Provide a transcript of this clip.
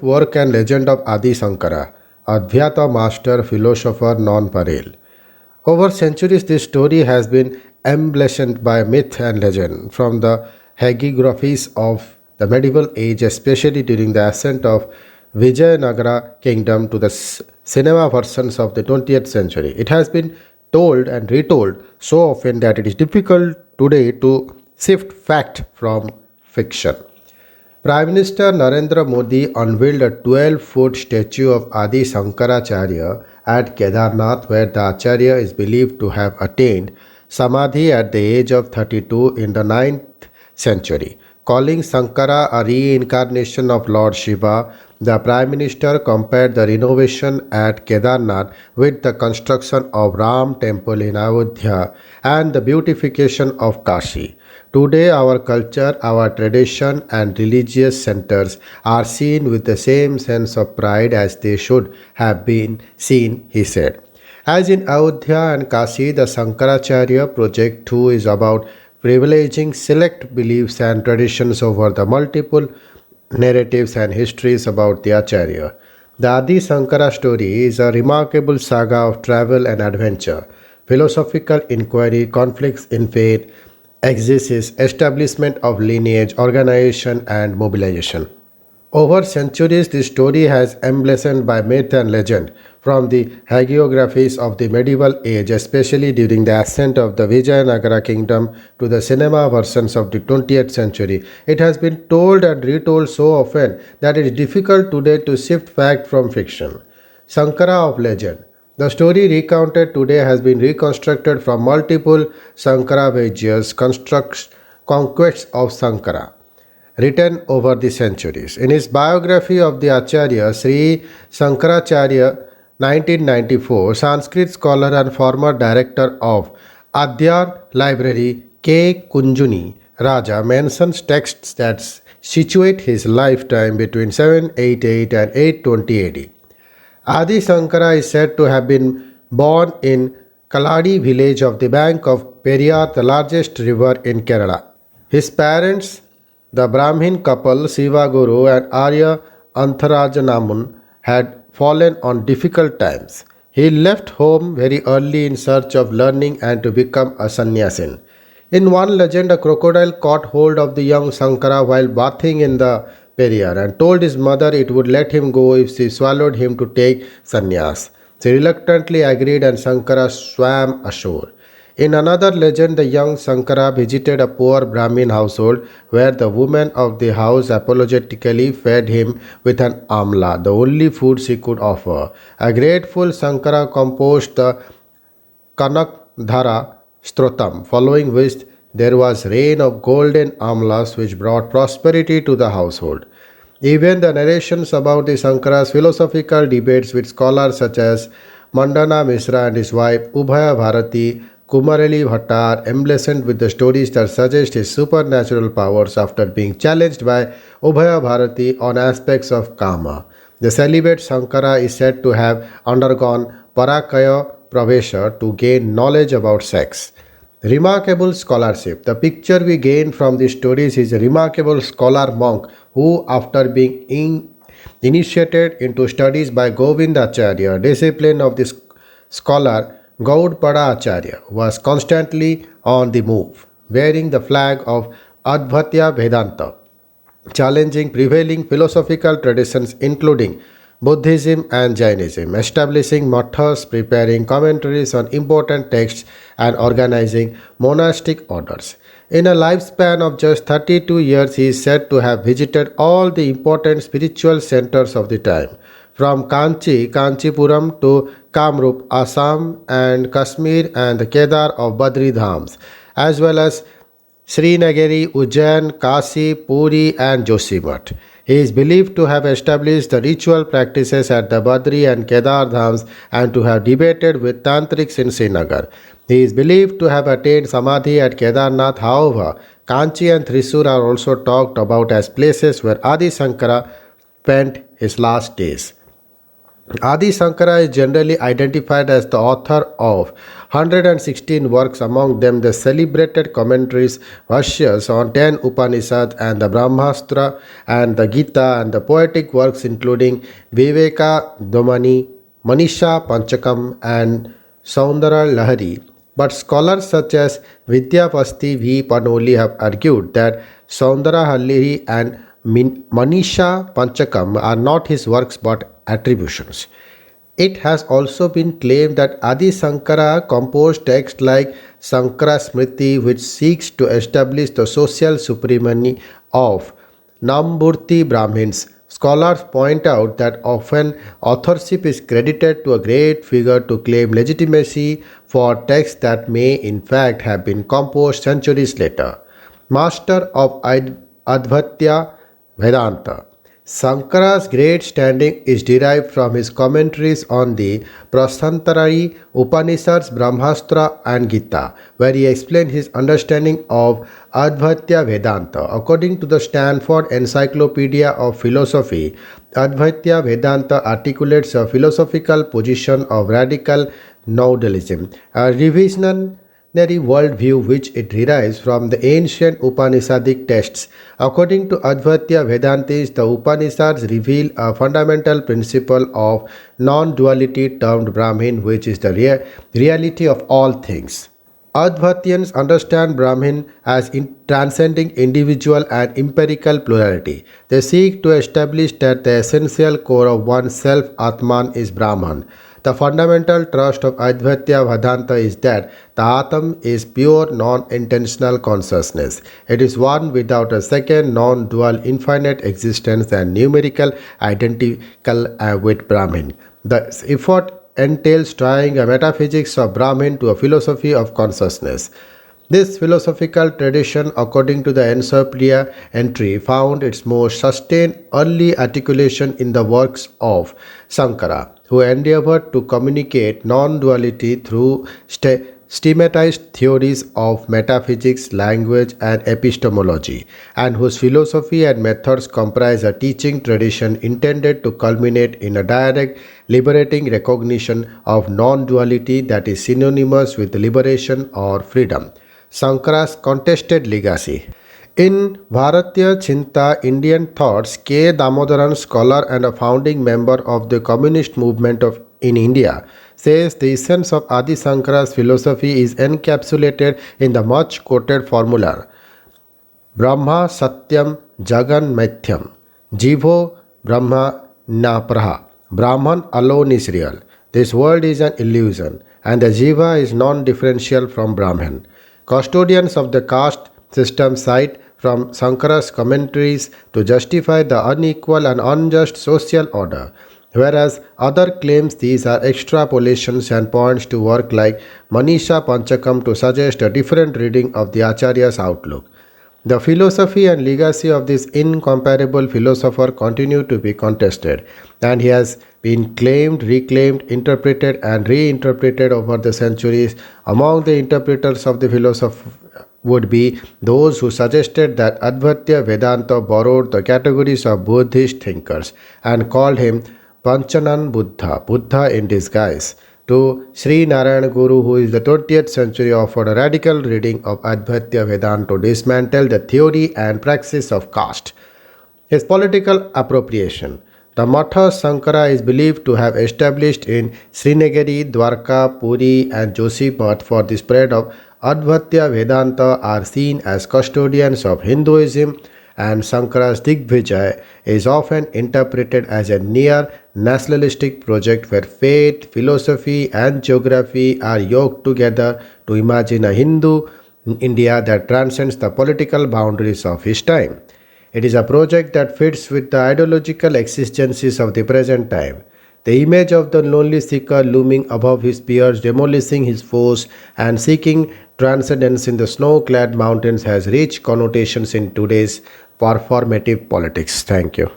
Work and legend of Adi Sankara, Advaita master, philosopher, non-pareil. Over centuries, this story has been embellished by myth and legend, from the hagiographies of the medieval age, especially during the ascent of Vijayanagara kingdom, to the cinema versions of the 20th century. It has been told and retold so often that it is difficult today to sift fact from fiction. Prime Minister Narendra Modi unveiled a 12-foot statue of Adi Shankaracharya at Kedarnath, where the Acharya is believed to have attained Samadhi at the age of 32 in the 9th century. Calling Sankara a reincarnation of Lord Shiva, the Prime Minister compared the renovation at Kedarnath with the construction of Ram Temple in Ayodhya and the beautification of Kashi. Today, our culture, our tradition, and religious centers are seen with the same sense of pride as they should have been seen, he said. As in Ayodhya and Kashi, the Sankaracharya project too is about privileging select beliefs and traditions over the multiple narratives and histories about the Acharya. The Adi Sankara story is a remarkable saga of travel and adventure, philosophical inquiry, conflicts in faith, exegesis, establishment of lineage, organization, and mobilization. Over centuries, this story has emblazoned by myth and legend, from the hagiographies of the medieval age, especially during the ascent of the Vijayanagara kingdom, to the cinema versions of the 20th century. It has been told and retold so often that it is difficult today to sift fact from fiction. Sankara of legend. The story recounted today has been reconstructed from multiple Sankaravaja's conquests of Sankara, written over the centuries. In his biography of the Acharya, Sri Sankaracharya, 1994, Sanskrit scholar and former director of Adyar Library, K. Kunjuni Raja, mentions texts that situate his lifetime between 788 and 820 AD. Adi Sankara is said to have been born in Kaladi village of the bank of Periyar, the largest river in Kerala. His parents, the Brahmin couple Siva Guru and Arya Antharajanamun, had fallen on difficult times. He left home very early in search of learning and to become a sannyasin. In one legend, a crocodile caught hold of the young Sankara while bathing in the Periyar and told his mother it would let him go if she swallowed him to take sannyas. She reluctantly agreed and Sankara swam ashore. In another legend, the young Sankara visited a poor Brahmin household where the woman of the house apologetically fed him with an amla, the only food she could offer. A grateful Sankara composed the Kanakdhara Strotam, following which there was rain of golden amlas which brought prosperity to the household. Even the narrations about the Sankara's philosophical debates with scholars such as Mandana Misra and his wife Ubhaya Bharati Kumareli Bhattar, emblazoned with the stories that suggest his supernatural powers after being challenged by Ubhaya Bharati on aspects of Kama. The celibate Sankara is said to have undergone Parakaya Pravesha to gain knowledge about sex. Remarkable scholarship. The picture we gain from these stories is a remarkable scholar monk who, after being initiated into studies by Govind Acharya, discipline of this scholar Gaudpada Acharya, was constantly on the move, wearing the flag of Advaita Vedanta, challenging prevailing philosophical traditions including Buddhism and Jainism, establishing mathas, preparing commentaries on important texts, and organizing monastic orders. In a lifespan of just 32 years, he is said to have visited all the important spiritual centers of the time, from Kanchipuram to Kamrup, Assam, and Kashmir, and the Kedar of Badri Dhams, as well as Srinagari, Ujjain, Kashi, Puri, and Joshimath. He is believed to have established the ritual practices at the Badri and Kedar Dhams and to have debated with Tantrics in Srinagar. He is believed to have attained Samadhi at Kedarnath. However, Kanchi and Thrissur are also talked about as places where Adi Sankara spent his last days. Adi Shankara is generally identified as the author of 116 works, among them the celebrated commentaries, Vashyas on 10 Upanishads and the Brahmastra and the Gita, and the poetic works including Viveka Domani, Manisha Panchakam and Saundara Lahari. But scholars such as Vidyapasti V. Panoli have argued that Saundara Lahari and Manisha Panchakam are not his works but attributions. It has also been claimed that Adi Shankara composed texts like Sankara Smriti, which seeks to establish the social supremacy of Namburti Brahmins. Scholars point out that often authorship is credited to a great figure to claim legitimacy for texts that may in fact have been composed centuries later. Master of Advaita Vedanta. Sankara's great standing is derived from his commentaries on the Prasantari Upanishads, Brahmastra, and Gita, where he explained his understanding of Advaita Vedanta. According to the Stanford Encyclopedia of Philosophy, Advaita Vedanta articulates a philosophical position of radical noodalism, a revisionary worldview which it derives from the ancient Upanishadic texts. According to Advaita Vedantis, the Upanishads reveal a fundamental principle of non-duality termed Brahmin, which is the reality of all things. Advaitiyans understand Brahmin as transcending individual and empirical plurality. They seek to establish that the essential core of oneself, Atman, is Brahman. The fundamental trust of Advaita Vedanta is that the Atam is pure non-intentional consciousness. It is one without a second, non-dual, infinite existence and numerical identical with Brahmin. The effort entails trying a metaphysics of Brahmin to a philosophy of consciousness. This philosophical tradition, according to the Encyclopedia entry, found its most sustained early articulation in the works of Shankara, who endeavored to communicate non-duality through systematized theories of metaphysics, language, and epistemology, and whose philosophy and methods comprise a teaching tradition intended to culminate in a direct, liberating recognition of non-duality that is synonymous with liberation or freedom. Shankara's contested legacy. In Bharatiya Chinta, Indian Thoughts, K. Damodaran, scholar and a founding member of the Communist movement in India, says the essence of Adi Shankara's philosophy is encapsulated in the much quoted formula Brahma Satyam Jagan Mithyam, Jivo Brahma Napraha. Brahman alone is real. This world is an illusion, and the Jiva is non differential from Brahman. Custodians of the caste system cite from Shankara's commentaries to justify the unequal and unjust social order, whereas other claims these are extrapolations and points to work like Manisha Panchakam to suggest a different reading of the Acharya's outlook. The philosophy and legacy of this incomparable philosopher continue to be contested, and he has been claimed, reclaimed, interpreted, and reinterpreted over the centuries. Among the interpreters of the philosophy would be those who suggested that Advaita Vedanta borrowed the categories of Buddhist thinkers and called him Panchanan Buddha, Buddha in disguise, to Sri Narayana Guru, who in the 20th century offered a radical reading of Advaita Vedanta to dismantle the theory and praxis of caste. His political appropriation. The Matha Sankara is believed to have established in Srinagari, Dwarka, Puri, and Joshipat for the spread of Advaita Vedanta are seen as custodians of Hinduism, and Shankara's Digvijay is often interpreted as a near nationalistic project where faith, philosophy, and geography are yoked together to imagine a Hindu India that transcends the political boundaries of his time. It is a project that fits with the ideological exigencies of the present time. The image of the lonely seeker looming above his peers, demolishing his foes, and seeking transcendence in the snow-clad mountains has rich connotations in today's performative politics. Thank you.